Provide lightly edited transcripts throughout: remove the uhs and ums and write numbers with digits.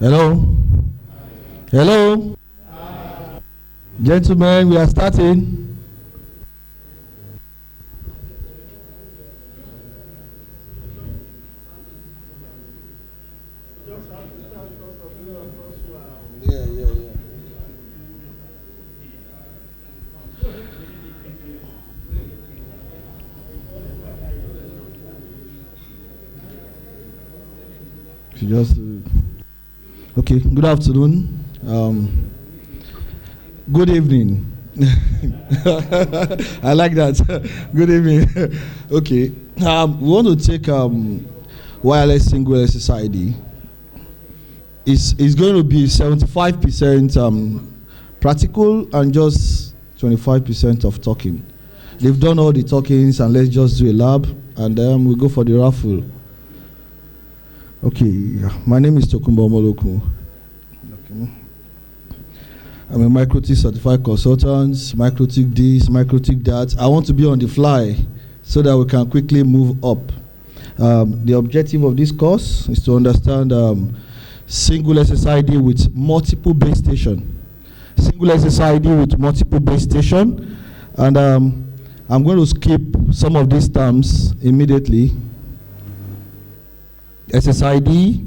Hello? Hello? Gentlemen, we are starting. Okay, good afternoon. Good evening. I like that. Good evening. Okay, we want to take wireless single SSID. It's going to be 75% practical and just 25% of talking. They've done all the talkings, and let's just do a lab, and then we'll go for the raffle. Okay, my name is Tokumbo Moloku. Okay. I'm a MikroTik certified consultant, MikroTik this, MikroTik that. I want to be on the fly so that we can quickly move up. The objective of this course is to understand single SSID with multiple base station. Single SSID with multiple base station. And I'm going to skip some of these terms immediately. SSID,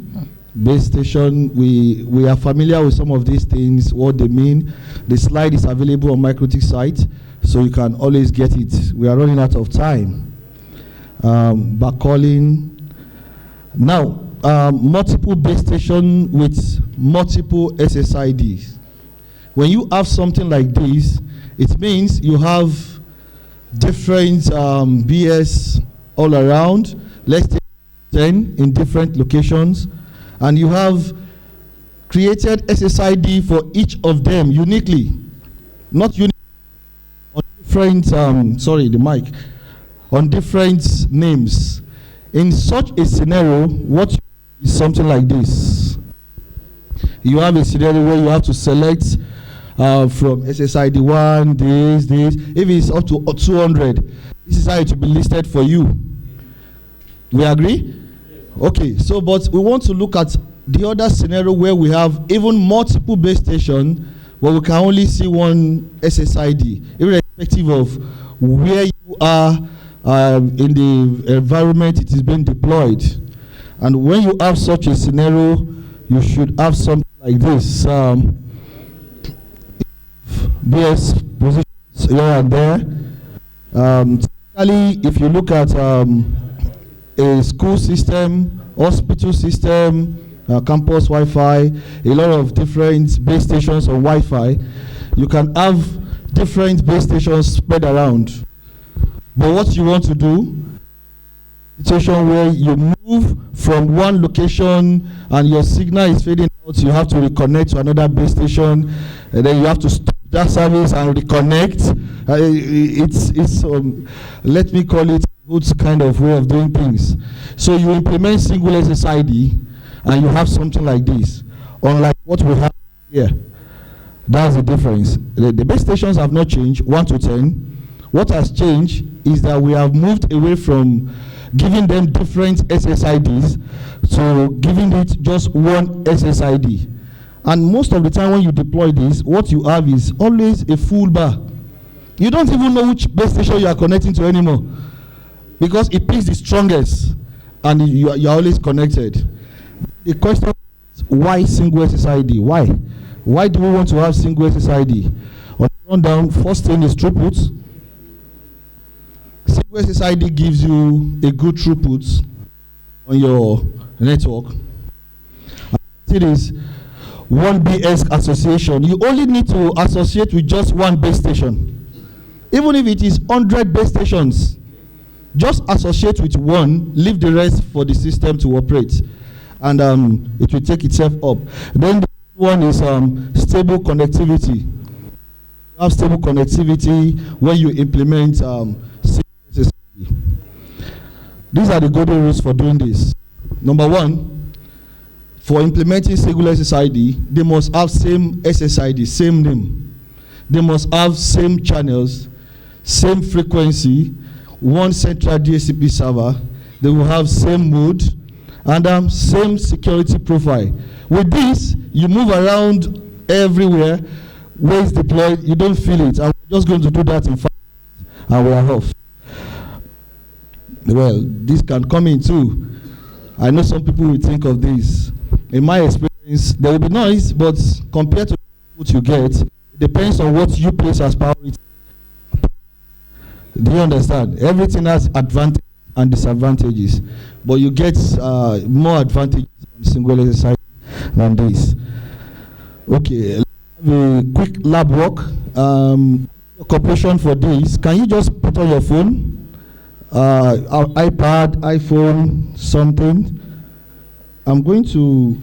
base station, we are familiar with some of these things, what they mean. The slide is available on MikroTik site, so you can always get it. We are running out of time. Backhauling. Now, multiple base station with multiple SSIDs. When you have something like this, it means you have different BS all around. Let's take 10 in different locations, and you have created SSID for each of them uniquely, not unique on different on different names. In such a scenario, what is something like this? You have a scenario where you have to select from SSID 1, this. If it's up to 200, this is how it will be listed for you. We agree? Okay, so but we want to look at the other scenario where we have even multiple base stations, but we can only see one SSID, irrespective of where you are in the environment it is being deployed. And when you have such a scenario, you should have something like this. BS positions here and there. Typically, if you look at a school system, hospital system, campus Wi-Fi, a lot of different base stations on Wi-Fi, you can have different base stations spread around. But what you want to do, situation where you move from one location and your signal is fading out, you have to reconnect to another base station, and then you have to stop that service and reconnect. It's let me call it good kind of way of doing things. So you implement single SSID and you have something like this, unlike what we have here. That's the difference. The base stations have not changed, 1 to 10. What has changed is that we have moved away from giving them different SSIDs to giving it just one SSID. And most of the time when you deploy this, what you have is always a full bar. You don't even know which base station you are connecting to anymore, because it picks the strongest and you are always connected. The question is, why single SSID? Why? Why do we want to have single SSID? On the rundown, first thing is throughput. Single SSID gives you a good throughput on your network. It is one BS association. You only need to associate with just one base station. Even if it is 100 base stations, just associate with one, leave the rest for the system to operate, and it will take itself up. Then the one is stable connectivity. You have stable connectivity when you implement SSID. These are the golden rules for doing this. Number one, for implementing single SSID, they must have same SSID, same name. They must have same channels, same frequency, one central DHCP server. They will have same mode, and same security profile. With this, you move around everywhere. Where it's deployed, you don't feel it. I'm just going to do that in 5 minutes, and we are off. Well, this can come in too. I know some people will think of this. In my experience, there will be noise, but compared to what you get, it depends on what you place as priority. Do you understand? Everything has advantages and disadvantages, but you get more advantages on single SSID than this. Okay, let's have a quick lab work. Cooperation for this. Can you just put on your phone? iPad, iPhone, something. I'm going to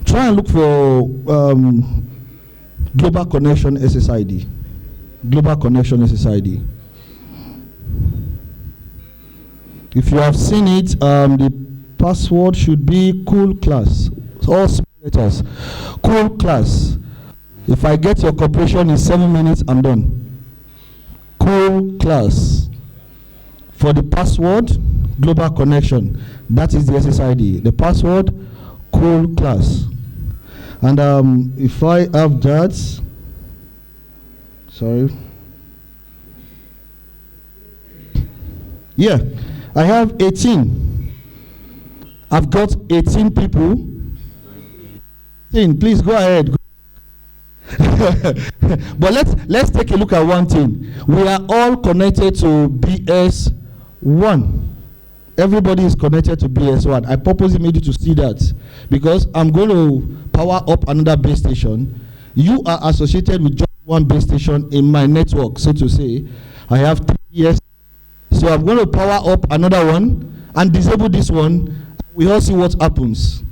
try and look for global connection SSID. Global connection SSID. If you have seen it, the password should be cool class. All small letters. Cool class. If I get your cooperation in 7 minutes, I'm done. Cool class. For the password, global connection. That is the SSID. The password, cool class. And if I have that, sorry. Yeah, I have 18. I've got 18 people. 18, please go ahead. But let's take a look at one thing. We are all connected to BS1. Everybody is connected to BS1. I purposely made you to see that because I'm going to power up another base station. You are associated with just one base station in my network, so to say. I have 3 BS. So I'm going to power up another one and disable this one. We all see what happens.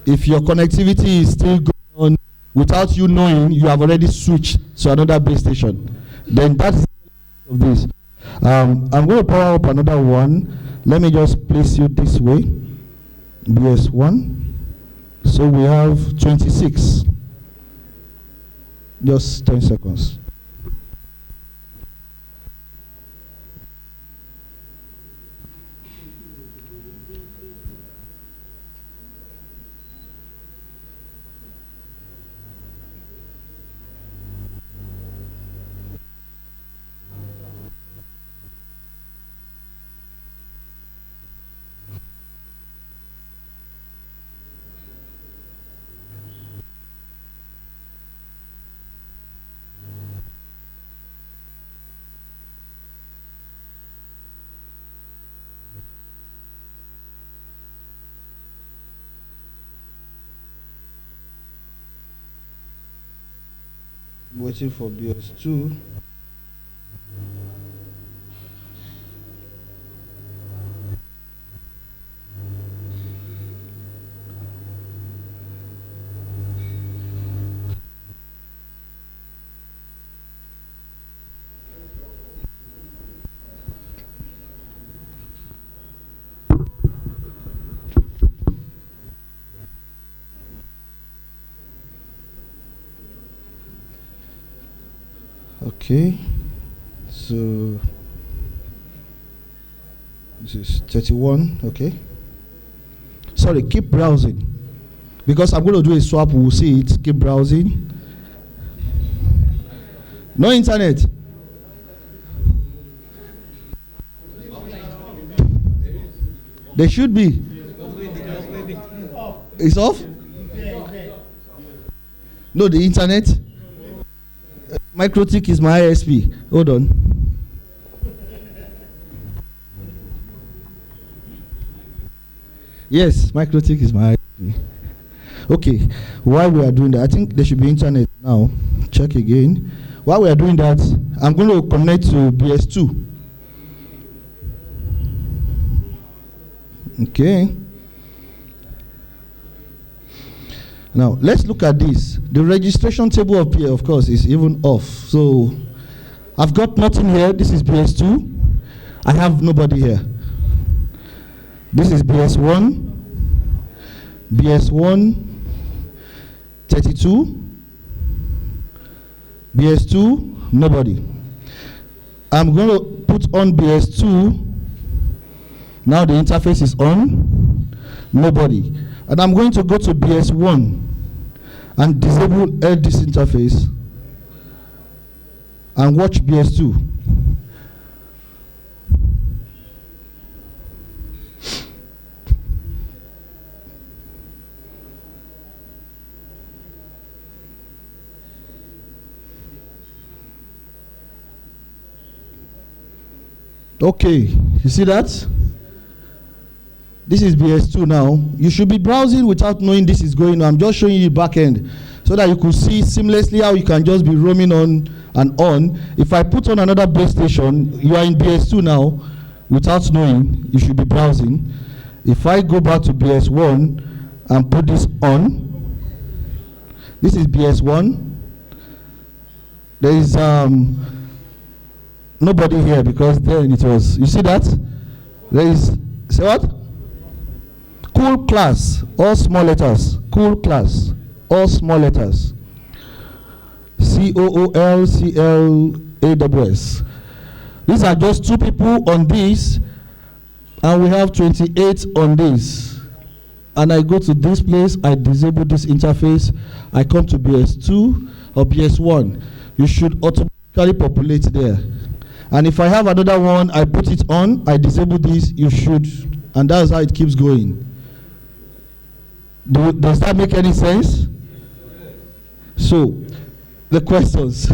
If your connectivity is still going on without you knowing, you have already switched to another base station. Then that's of this. I'm going to power up another one. Let me just place you this way. BS1. So we have 26. Just 10 seconds. Waiting for BS2. Okay, so this is 31. Okay, sorry, keep browsing because I'm going to do a swap. We'll see it. Keep browsing. No internet. They should be. It's off. No, the internet. MikroTik is my ISP. Hold on. Yes, MikroTik is my ISP. Okay, while we are doing that, I think there should be internet now. Check again. While we are doing that, I'm going to connect to BS2. Okay. Now, let's look at this. The registration table up here, of course, is even off. So, I've got nothing here. This is BS2. I have nobody here. This is BS1. BS1, 32. BS2, Nobody. I'm going to put on BS2. Now the interface is on. Nobody. And I'm going to go to BS1 and disable this interface and watch BS2. Okay, you see that? This is BS2 now. You should be browsing without knowing this is going on. I'm just showing you the back end so that you could see seamlessly how you can just be roaming on and on. If I put on another base station, you are in BS2 now without knowing. You should be browsing. If I go back to BS1 and put this on, this is BS1. There is nobody here because then it was. You see that? There is, say what? Cool class, all small letters. Cool class, all small letters. COOLCLAWS. These are just 2 people on this, and we have 28 on this. And I go to this place, I disable this interface, I come to BS2 or BS1. You should automatically populate there. And if I have another one, I put it on, I disable this, you should, and that's how it keeps going. Does that make any sense? So, the questions.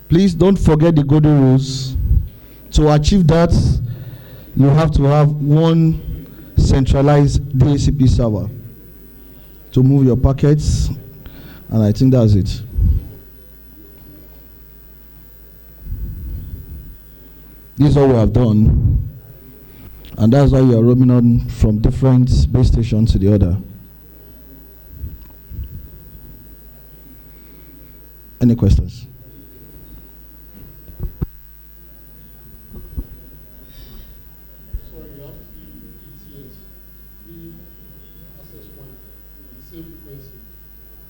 Please don't forget the golden rules. To achieve that, you have to have one centralized DHCP server to move your packets, and I think that's it. This is all we have done, and that's why you are roaming on from different base stations to the other. Any questions?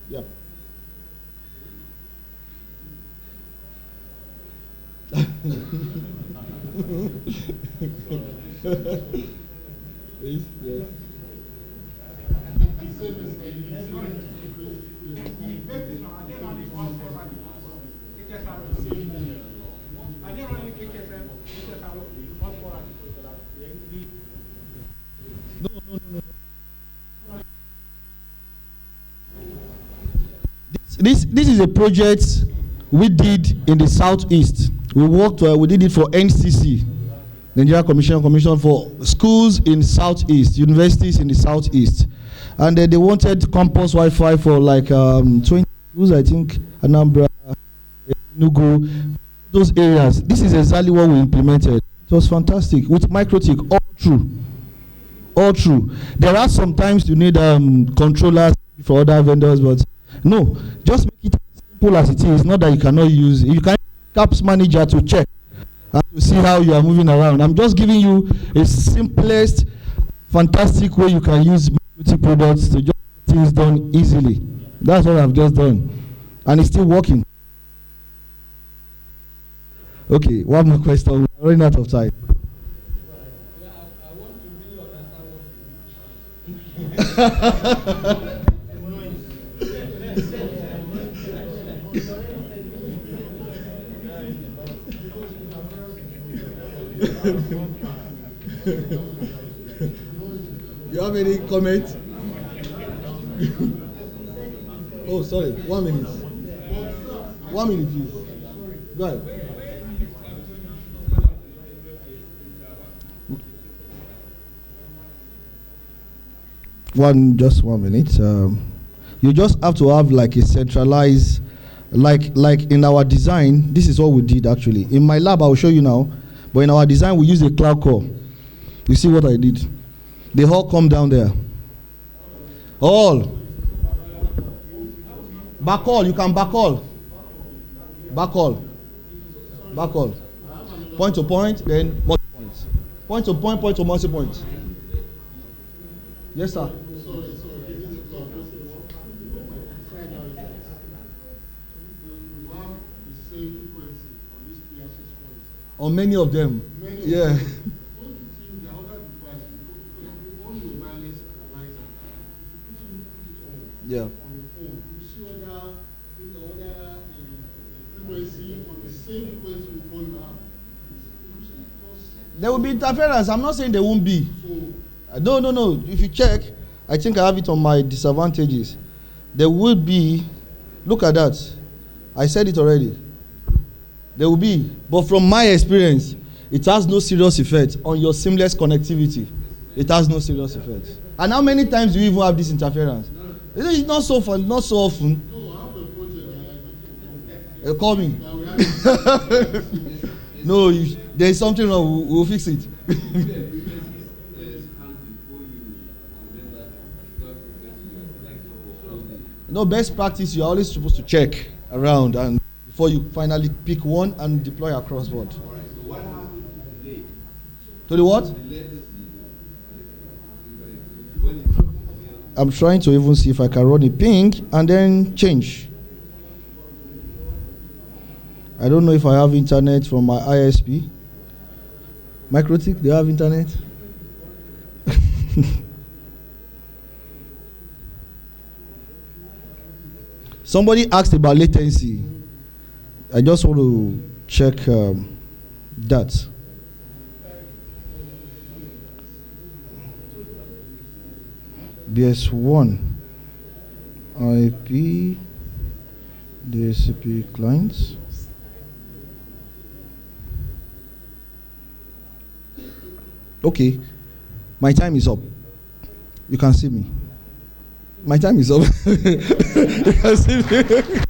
Yeah. Yes. No. This is a project we did in the southeast. We did it for NCC, Nigeria Commission for schools in southeast, universities in the southeast, and they wanted campus Wi-Fi for like 20 schools, I think, Anambra, Nugu, those areas. This is exactly what we implemented. It was fantastic with MikroTik, all true. There are sometimes you need controllers for other vendors, but no, just make it as simple as it is. Not that you cannot use it. You can use CAPS manager to check and to see how you are moving around. I'm just giving you a simplest, fantastic way you can use MikroTik products to just get things done easily. That's what I've just done, and it's still working. Okay, one more question. We're running out of time. I want to really understand what You have any comment? Oh, sorry. 1 minute. 1 minute, please. Go ahead. Just 1 minute. You just have to have like a centralized, like in our design. This is what we did actually. In my lab, I will show you now. But in our design, we use a cloud core. You see what I did? They all come down there. All. Back all. You can back all. Back all. Back all. Point to point, then multi-point. Point to multi-point. Yes, sir. On many of them. Yeah. Yeah. There will be interference. I'm not saying there won't be. No. If you check, I think I have it on my disadvantages. There will be. Look at that. I said it already. There will be. But from my experience, it has no serious effect on your seamless connectivity. It has no serious effect. And how many times do you even have this interference? It's not so fun, not so often. Call me. No, there's something wrong. We'll fix it. No, best practice, you're always supposed to check around and before you finally pick one and deploy across board. To the what? I'm trying to even see if I can run a ping and then change. I don't know if I have internet from my ISP. MikroTik, do you have internet? Somebody asked about latency. I just want to check that. BS1 IP DHCP clients. Okay, my time is up. You can see me. My time is up. You can see me.